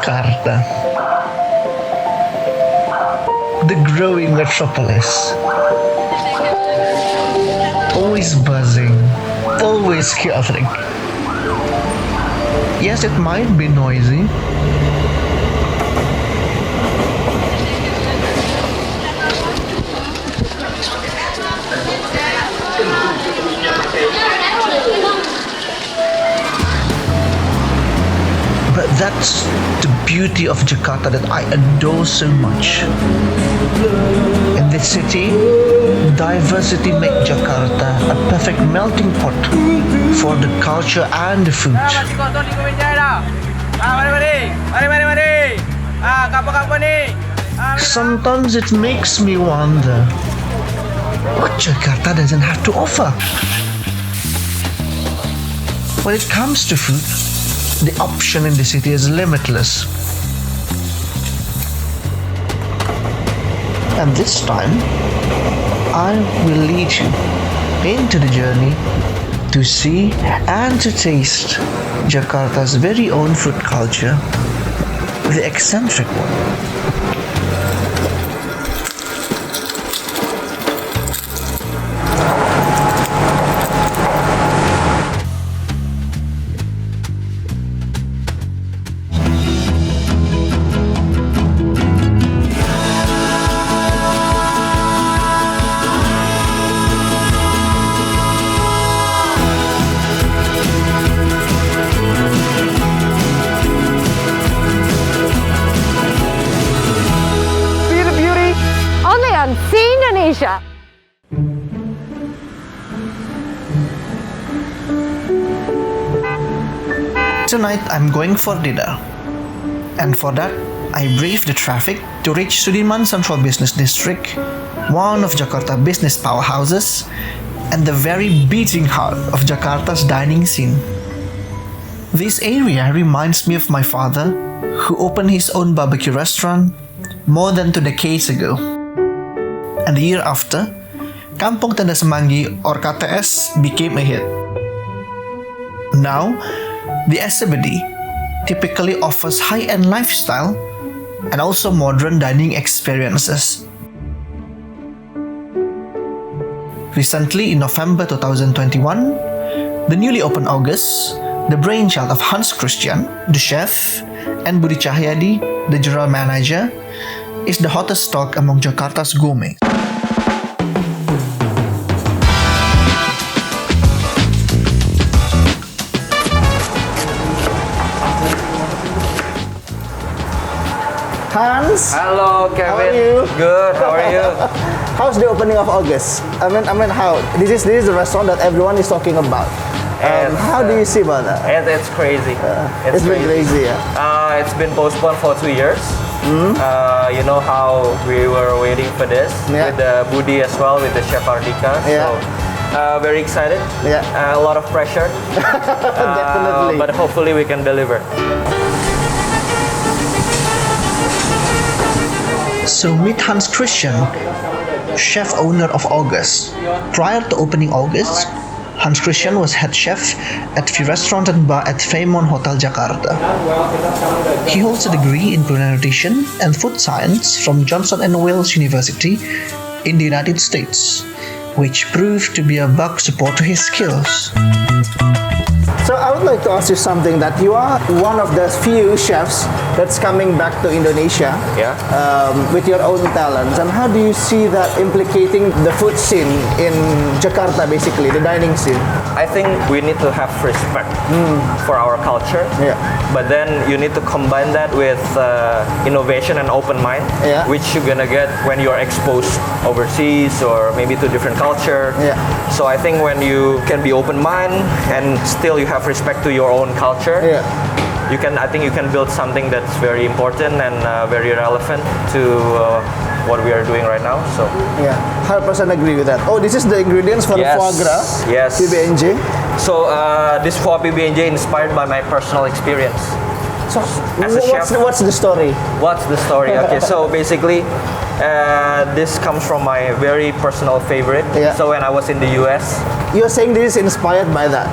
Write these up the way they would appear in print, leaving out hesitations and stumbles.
Jakarta, the growing metropolis. Always buzzing, always chaotic. Yes, it might be noisy, but that's the beauty of Jakarta that I adore so much. In this city, diversity makes Jakarta a perfect melting pot for the culture and the food. Sometimes it makes me wonder what Jakarta doesn't have to offer. When it comes to food, the option in the city is limitless. And this time, I will lead you into the journey to see and to taste Jakarta's very own food culture, the eccentric one. See Indonesia. Tonight I'm going for dinner, and for that I brave the traffic to reach Sudirman Central Business District, one of Jakarta business powerhouses and the very beating heart of Jakarta's dining scene. This area reminds me of my father, who opened his own barbecue restaurant more than 2 decades ago. And the year after, Kampung Tenda Semanggi or KTS became a hit. Now, the SCBD typically offers high-end lifestyle and also modern dining experiences. Recently, in November 2021, the newly opened August, the brainchild of Hans Christian, the chef, and Budi Cahyadi, the general manager, is the hottest talk among Jakarta's gourmet. Hans, Hello, Kevin. how are you? Good. How are you? How's the opening of August? I mean, how? This is the restaurant that everyone is talking about. How do you see about that? It's crazy. It's been crazy, yeah. It's been postponed for 2 years. You know how we were waiting for this Yeah. with Budi as well, with the chef Ardika. Yeah. So very excited. Yeah. A lot of pressure. Definitely. But hopefully we can deliver. So meet Hans Christian, chef owner of August. Prior to opening August, Hans Christian was head chef at the restaurant and bar at Fairmont Hotel Jakarta. He holds a degree in culinary nutrition and food science from Johnson & Wales University in the United States, which proved to be a big support to his skills. So I would like to ask you something, that you are one of the few chefs that's coming back to Indonesia Yeah. with your own talents. And how do you see that implicating the food scene in Jakarta, basically, the dining scene? I think we need to have respect for our culture. Yeah. But then you need to combine that with innovation and open mind, Yeah. which you're gonna get when you're exposed overseas or maybe to different culture. Yeah. So I think when you can be open mind and still you have respect to your own culture, Yeah. I think you can build something that's very important and very relevant to what we are doing right now. So Yeah, 100% agree with that. Oh, this is the ingredients for Yes. the foie gras, Yes. PB&J. So this foie PB&J inspired by my personal experience. So As a chef. what's the story? What's the story? Okay, so basically, This comes from my very personal favorite. Yeah. So when I was in the US, You're saying this is inspired by that.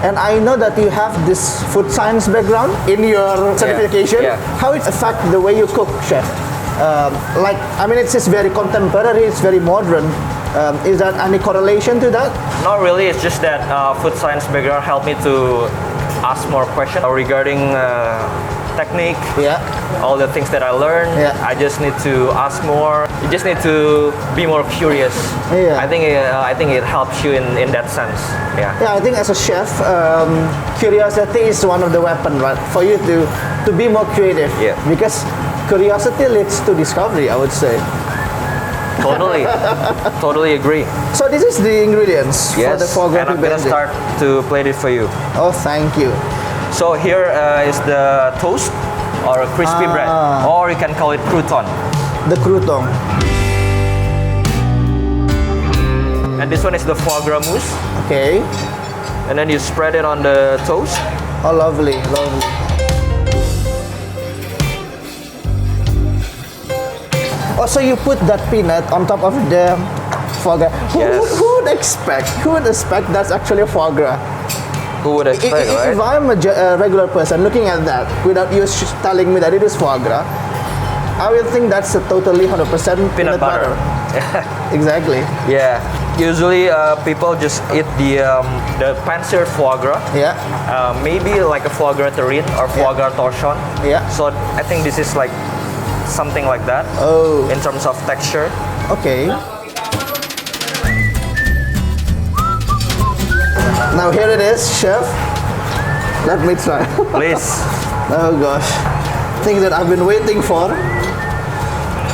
And I know that you have this food science background in your certification. yeah. How it affect the way you cook, chef? It's just very contemporary, it's very modern. Is there any correlation to that? not really. It's just that food science background helped me to ask more questions regarding technique. Yeah. All the things that I learned. Yeah. I just need to ask more. You just need to be more curious. Yeah. I think it helps you in that sense. Yeah. Yeah, I think as a chef, curiosity is one of the weapons, right? For you to be more creative. Yeah. Because curiosity leads to discovery, I would say. Totally. Totally agree. So this is the ingredients for Yes. the foie gras And I'm gonna pimentel. start to plate it for you. Oh, thank you. So here is the toast or crispy bread, or you can call it crouton. The crouton. And this one is the foie gras mousse. Okay. And then you spread it on the toast. Oh, lovely, lovely. Also, you put that peanut on top of the foie gras. Yes. Who would expect? Who would expect that's actually foie gras? Who would expect, If right? I'm a regular person looking at that without you telling me that it is foie gras, I will think that's a totally 100% peanut butter. Exactly. Yeah. Usually people just eat the pan-seared foie gras. Yeah. Maybe like a foie gras terrine or foie gras torchon. Yeah. So I think this is like something like that. Oh. In terms of texture. Okay. Now here it is, chef. Let me try. Please. Oh gosh, things that I've been waiting for.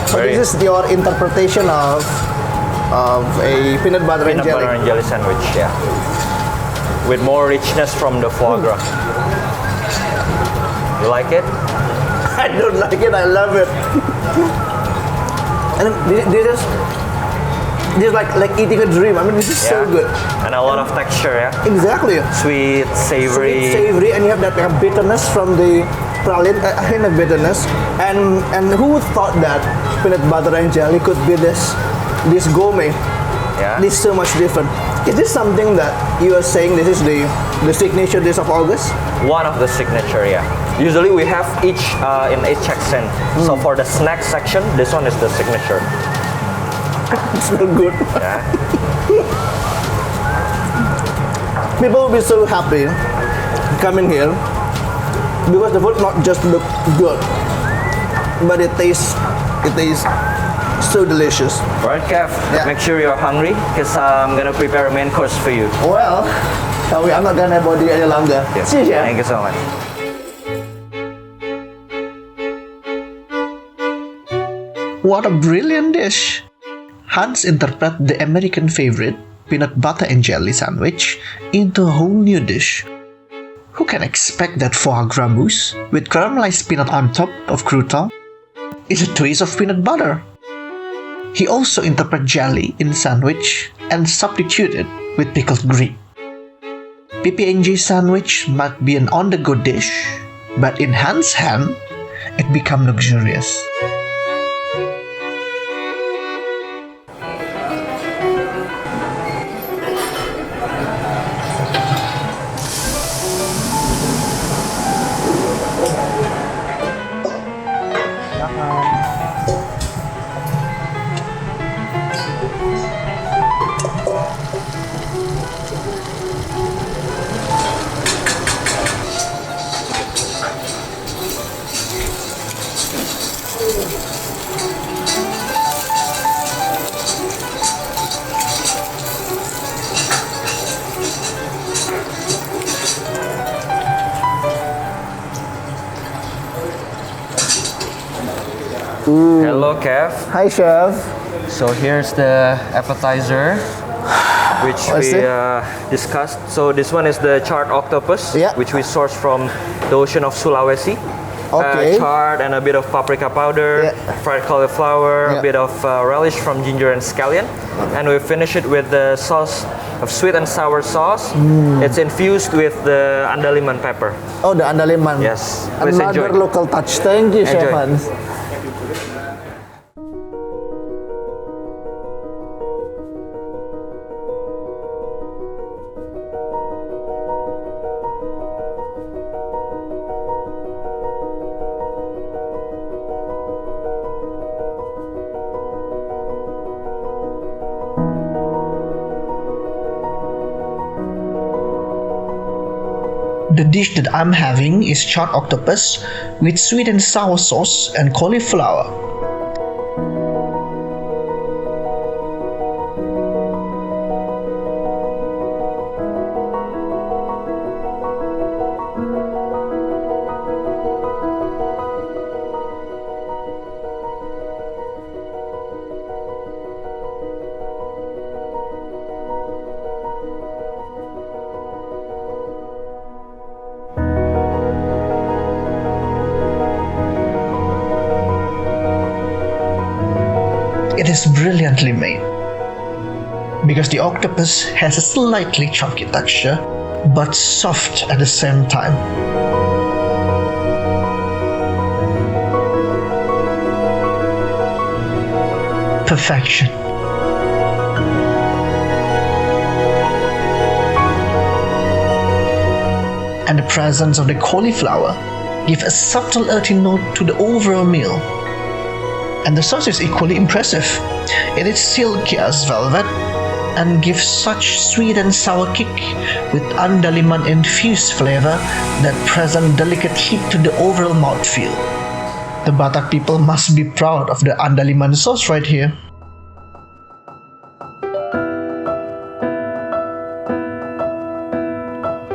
So Very- this is your interpretation of a peanut butter and Peanut jelly. butter and jelly sandwich, yeah. With more richness from the foie gras. You like it? I don't like it. I love it. And this is like eating a dream. I mean, this is so Yeah. good. And a lot of texture, yeah. Exactly. Sweet, savory. Sweet, savory, and you have that bitterness from the praline, a hint of bitterness. And who would thought that peanut butter and jelly could be this gourmet? Yeah. This so much different. Is this something that you are saying this is the signature dish of August? One of the signature, yeah. Usually we have each in each section. So for the snack section, this one is the signature. It's so good. Yeah. People will be so happy coming here because the food not just look good, but it tastes so delicious. Right, Kev? Yeah. Make sure you're hungry because I'm gonna prepare a main course for you. Well, shall we? I'm not gonna bother you any longer. Yeah. See you, chef. Thank you so much. What a brilliant dish! Hans interpret the American favorite, peanut butter and jelly sandwich, into a whole new dish. Who can expect that foie gras mousse with caramelized peanut on top of crouton is a twist of peanut butter? He also interpret jelly in sandwich and substitute it with pickled green. PB&J sandwich might be an on-the-go dish, but in Hans' hand, it become luxurious. Hello, Kev. Hi, chef. So here's the appetizer, which What's we it? discussed. So this one is the charred octopus, Yeah. which we sourced from the ocean of Sulawesi. Okay. Charred and a bit of paprika powder, Yeah. fried cauliflower, Yeah. a bit of relish from ginger and scallion, and we finish it with the sauce of sweet and sour sauce. It's infused with the andaliman pepper. Oh, the andaliman. Yes. Please Another enjoy. local touch. Thank you, Chef Enjoy. Hans. The dish that I'm having is charred octopus with sweet and sour sauce and cauliflower. It is brilliantly made because the octopus has a slightly chunky texture but soft at the same time. Perfection. And the presence of the cauliflower gives a subtle earthy note to the overall meal. And the sauce is equally impressive. It is silky as velvet and gives such sweet and sour kick with andaliman infused flavor that present delicate heat to the overall mouthfeel. The Batak people must be proud of the andaliman sauce right here.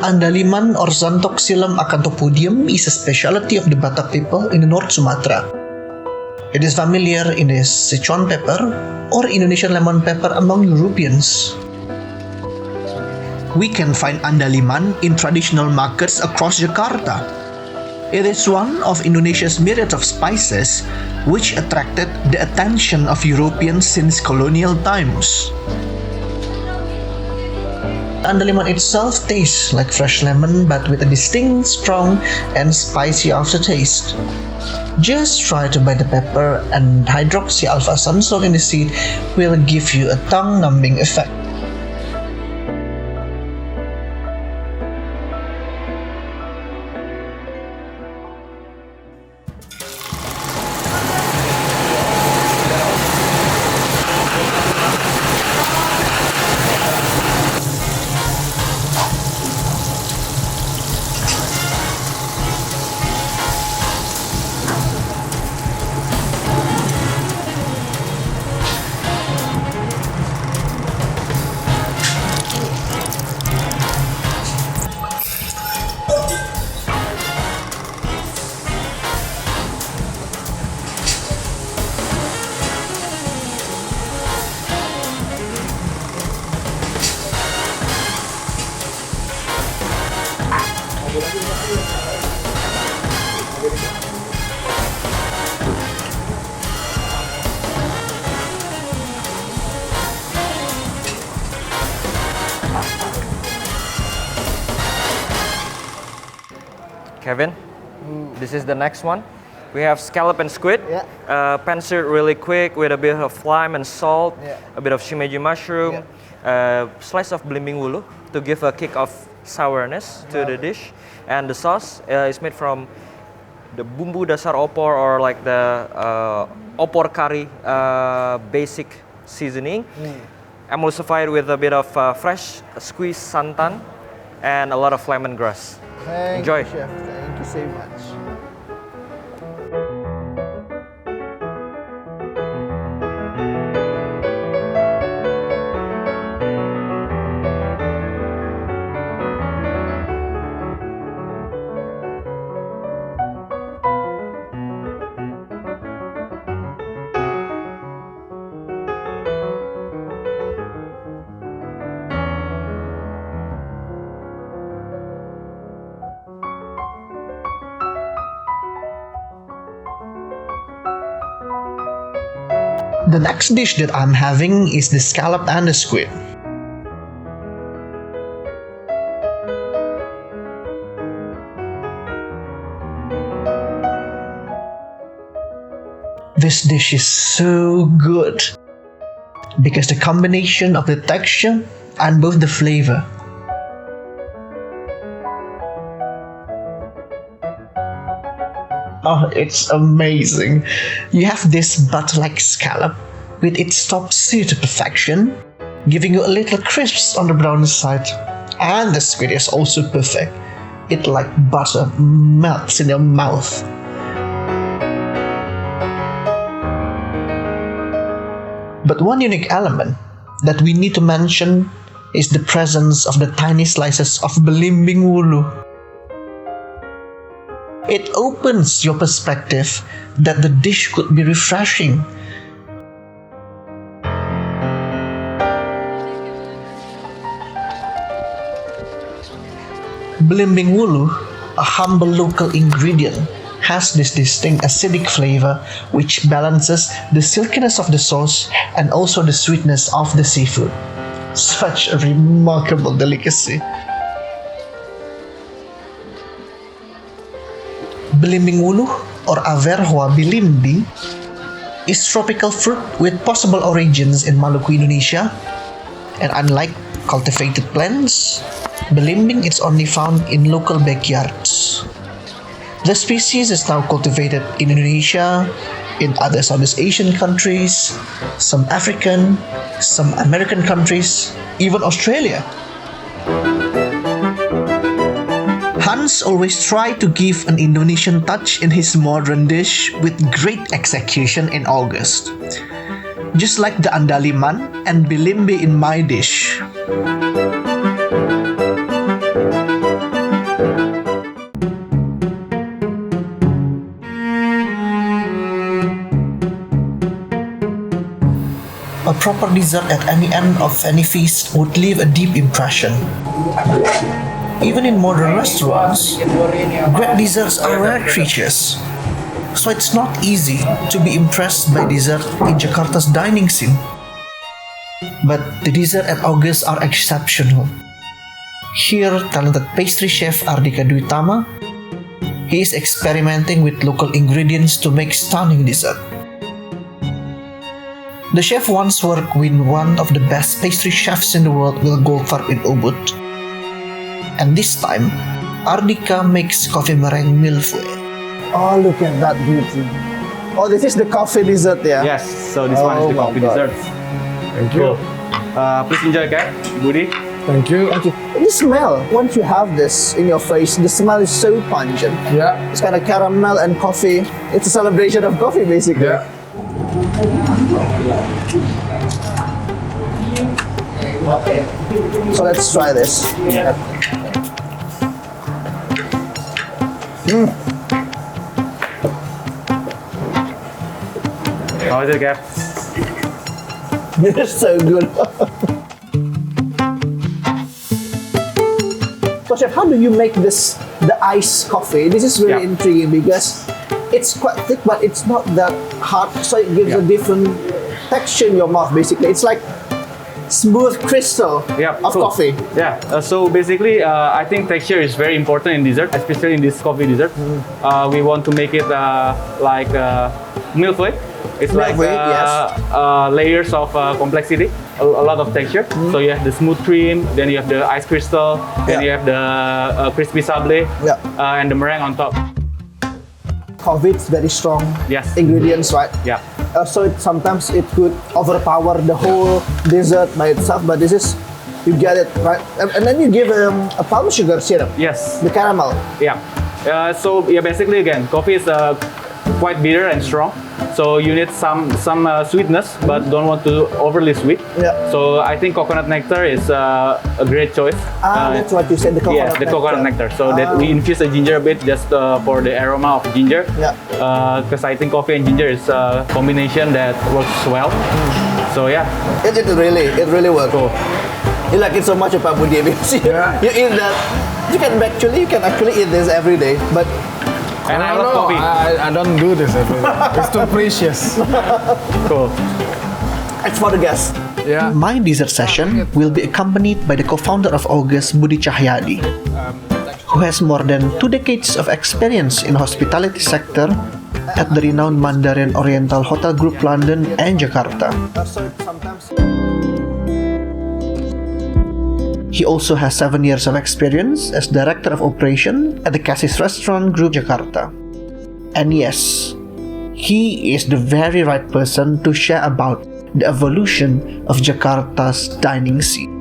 Andaliman or Zantok Silam Acanthopudium is a specialty of the Batak people in the North Sumatra. It is familiar in the Sichuan pepper or Indonesian lemon pepper among Europeans. We can find andaliman in traditional markets across Jakarta. It is one of Indonesia's myriad of spices which attracted the attention of Europeans since colonial times. Andaliman itself tastes like fresh lemon but with a distinct, strong, and spicy aftertaste. Just try to buy the pepper, and hydroxy alpha sunsoak in the seed will give you a tongue-numbing effect. Kevin, this is the next one. We have scallop and squid. Yeah. Pan-seared really quick with a bit of lime and salt, Yeah. a bit of shimeji mushroom, slice of belimbing wulu to give a kick of sourness to the dish. And the sauce is made from the bumbu dasar opor, or like the opor curry basic seasoning, emulsified with a bit of fresh squeezed santan and a lot of lemongrass. Enjoy. Thank you, Chef. Thank you so much. The next dish that I'm having is the scallop and the squid. This dish is so good. because the combination of the texture and both the flavor. Oh, it's amazing. You have this butter-like scallop with its top seared to perfection, giving you a little crisps on the brown side. And the squid is also perfect. It like butter melts in your mouth. But one unique element that we need to mention is the presence of the tiny slices of belimbing wulu. It opens your perspective that the dish could be refreshing. Belimbing wulu, a humble local ingredient, has this distinct acidic flavor which balances the silkiness of the sauce and also the sweetness of the seafood. Such a remarkable delicacy. Belimbing wulu, or Averrhoa bilimbi, is tropical fruit with possible origins in Maluku, Indonesia, and unlike cultivated plants, belimbing is only found in local backyards. The species is now cultivated in Indonesia, in other Southeast Asian countries, some African, some American countries, even Australia. Hans always tried to give an Indonesian touch in his modern dish with great execution in August. Just like the andaliman and bilimbi in my dish. A proper dessert at any end of any feast would leave a deep impression. Even in modern restaurants, great desserts are rare creatures. So it's not easy to be impressed by dessert in Jakarta's dining scene. But the dessert at August are exceptional. Here, talented pastry chef Ardika Dwitama, he is experimenting with local ingredients to make stunning dessert. The chef once worked with one of the best pastry chefs in the world, Will Goldfarb in Ubud. And this time, Ardika makes coffee meringue millefeuille. Oh, look at that beauty. Oh, this is the coffee dessert, yeah? Yes, so this one is the my coffee God. dessert. Thank you. Please enjoy, guys. Budi. Thank you. Thank you. The smell, once you have this in your face, the smell is so pungent. Yeah. It's kind of caramel and coffee. It's a celebration of coffee, basically. Yeah. So let's try this. Yeah. How is it, guys? This is so good. So chef, how do you make this, the iced coffee? This is really Yeah. intriguing because it's quite thick, but it's not that hard. So it gives a different texture in your mouth, basically. It's like smooth crystal of cool. coffee. Yeah, so basically, I think texture is very important in dessert, especially in this coffee dessert. We want to make it like millefeuille. It's like Millefeuille, yes. layers of complexity, a lot of texture. So you have the smooth cream, then you have the ice crystal, then you have the crispy sablé, and the meringue on top. Coffee is very strong Yes. ingredients, right? Yeah. So sometimes it could overpower the whole dessert by itself, but this is, you get it, right? And then you give a palm sugar syrup, Yes. the caramel. Yeah. So yeah, basically again, coffee is quite bitter and strong. So you need some sweetness, but don't want to overly sweet. Yeah. So I think coconut nectar is a great choice. That's what you said, the coconut Yeah, the coconut nectar. So that we infuse the ginger a bit just for the aroma of ginger. Yeah. Because I think coffee and ginger is a combination that works well. So yeah. It really works. Cool. You like it so much about Budi because you eat that. You can actually eat this every day, but And I love No, coffee. I don't do this every day. It's too precious. Cool. it's for the guests. Yeah. My dessert session will be accompanied by the co-founder of August, Budi Cahyadi, who has more than 2 decades of experience in hospitality sector at the renowned Mandarin Oriental Hotel Group London and Jakarta. He also has 7 years of experience as Director of Operation at the Cassis Restaurant Group Jakarta. And yes, he is the very right person to share about the evolution of Jakarta's dining scene.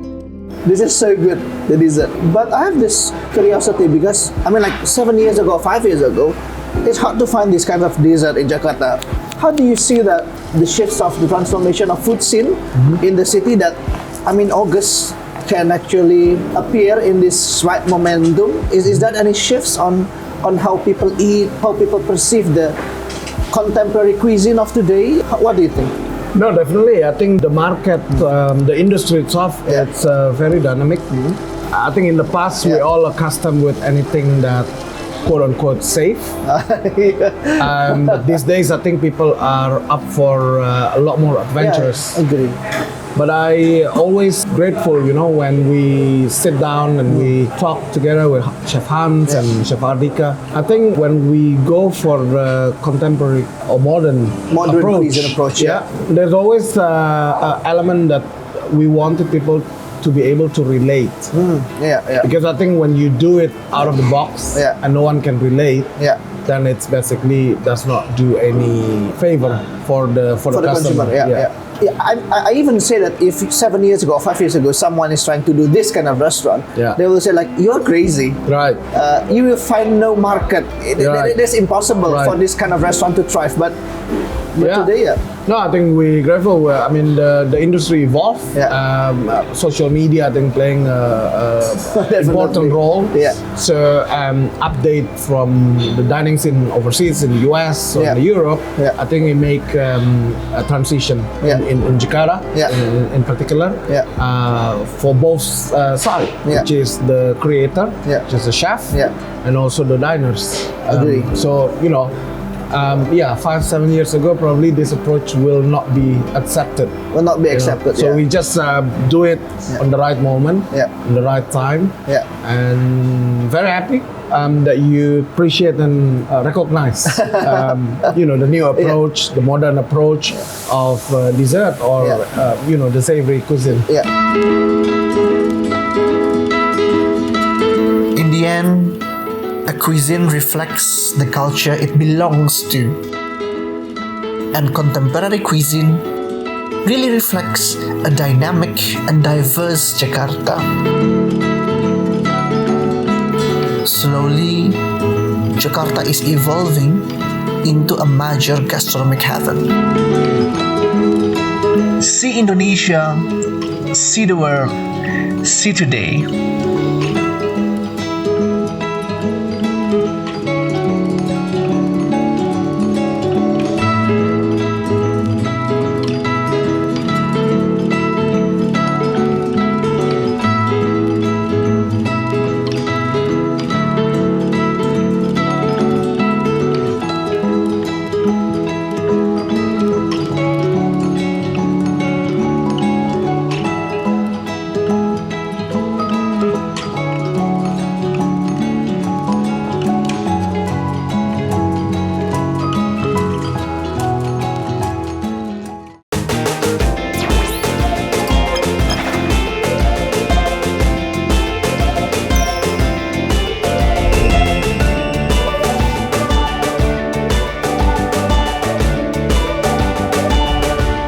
This is so good, the dessert. But I have this curiosity because, I mean, like 7 years ago, 5 years ago, it's hard to find this kind of dessert in Jakarta. How do you see that the shifts of the transformation of food scene in the city that, I mean, August can actually appear in this right momentum? Is that any shifts on how people eat, how people perceive the contemporary cuisine of today? What do you think? No, definitely. I think the market, the industry itself, it's very dynamic. I think in the past we're all accustomed with anything that quote unquote safe. But these days I think people are up for a lot more adventurous. Agree. But I always grateful, when we sit down and we talk together with Chef Hans and Chef Ardika. I think when we go for the contemporary or modern cuisine approach, there's always an element that we wanted people to be able to relate. Because I think when you do it out of the box and no one can relate, then it's basically does not do any favor for the customer. I even say that if 7 years ago or 5 years ago someone is trying to do this kind of restaurant, they will say like, you're crazy. Right. You will find no market. It is impossible for this kind of restaurant to thrive. But today, No, I think we're grateful. I mean, the industry evolved. Social media, I think, playing an important role. So, update from the dining scene overseas in the US or in Europe, I think we make a transition in Jakarta, in particular, for both sides, which is the creator, which is the chef, and also the diners. Agree. So, 5-7 years ago, probably this approach will not be accepted. Will not be accepted. So we just do it on the right moment, in the right time, and very happy that you appreciate and recognize, the new approach, the modern approach of dessert or the savory cuisine. In the end, a cuisine reflects the culture it belongs to. And contemporary cuisine really reflects a dynamic and diverse Jakarta. Slowly, Jakarta is evolving into a major gastronomic heaven. See Indonesia, see the world, see today.